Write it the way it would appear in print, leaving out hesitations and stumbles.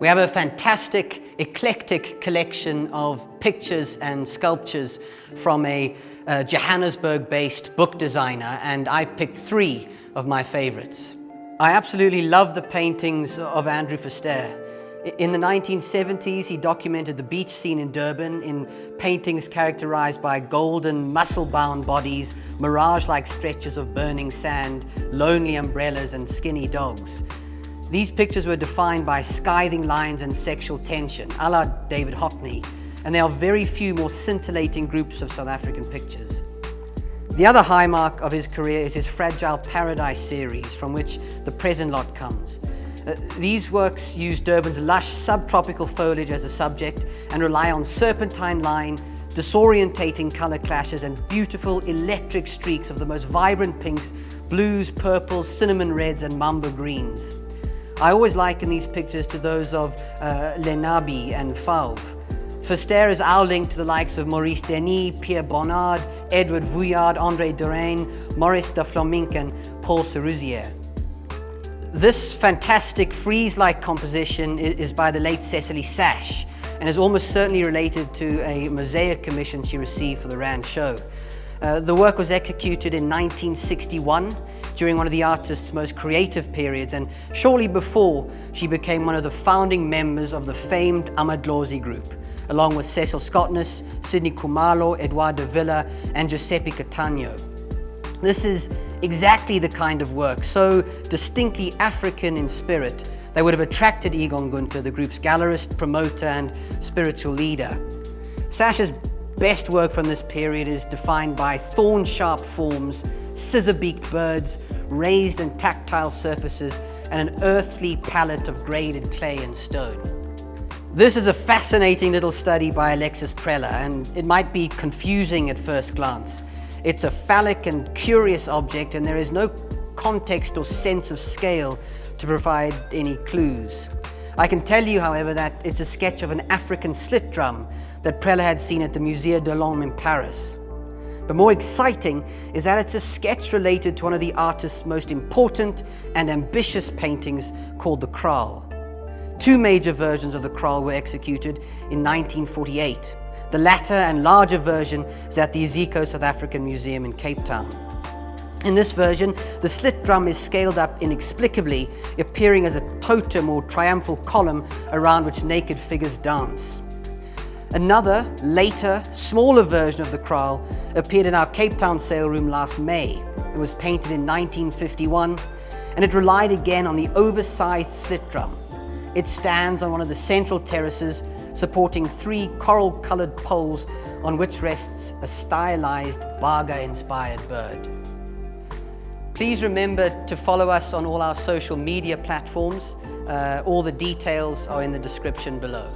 We have a fantastic, eclectic collection of pictures and sculptures from a Johannesburg-based book designer, and I've picked 3 of my favorites. I absolutely love the paintings of Andrew Verster. In the 1970s, he documented the beach scene in Durban in paintings characterized by golden, muscle-bound bodies, mirage-like stretches of burning sand, lonely umbrellas, and skinny dogs. These pictures were defined by scything lines and sexual tension, a la David Hockney, and there are very few more scintillating groups of South African pictures. The other high mark of his career is his Fragile Paradise series, from which the present lot comes. These works use Durban's lush subtropical foliage as a subject and rely on serpentine line, disorientating color clashes, and beautiful electric streaks of the most vibrant pinks, blues, purples, cinnamon reds, and mamba greens. I always liken these pictures to those of Lenabi and Fauve. Verster is our link to the likes of Maurice Denis, Pierre Bonnard, Edward Vuillard, André Derain, Maurice de Flamenc, and Paul Seruzier. This fantastic frieze-like composition is by the late Cecily Sash and is almost certainly related to a mosaic commission she received for the Rand show. The work was executed in 1961 during one of the artist's most creative periods, and shortly before she became one of the founding members of the famed Amadlozi group, along with Cecil Scottness, Sidney Khumalo, Edouard de Villa, and Giuseppe Cattaneo. This is exactly the kind of work, so distinctly African in spirit, that would have attracted Egon Günther, the group's gallerist, promoter, and spiritual leader. Sash's best work from this period is defined by thorn-sharp forms, scissor-beaked birds, raised and tactile surfaces, and an earthly palette of graded clay and stone. This is a fascinating little study by Alexis Preller, and it might be confusing at first glance. It's a phallic and curious object, and there is no context or sense of scale to provide any clues. I can tell you, however, that it's a sketch of an African slit drum that Preller had seen at the Musée de l'Homme in Paris. But more exciting is that it's a sketch related to one of the artist's most important and ambitious paintings called the Kraal. 2 major versions of the Kraal were executed in 1948. The latter and larger version is at the Iziko South African Museum in Cape Town. In this version, the slit drum is scaled up inexplicably, appearing as a totem or triumphal column around which naked figures dance. Another, later, smaller version of the Kraal appeared in our Cape Town sale room last May. It was painted in 1951, and it relied again on the oversized slit drum. It stands on one of the central terraces, supporting 3 coral-colored poles on which rests a stylized Baga-inspired bird. Please remember to follow us on all our social media platforms. All the details are in the description below.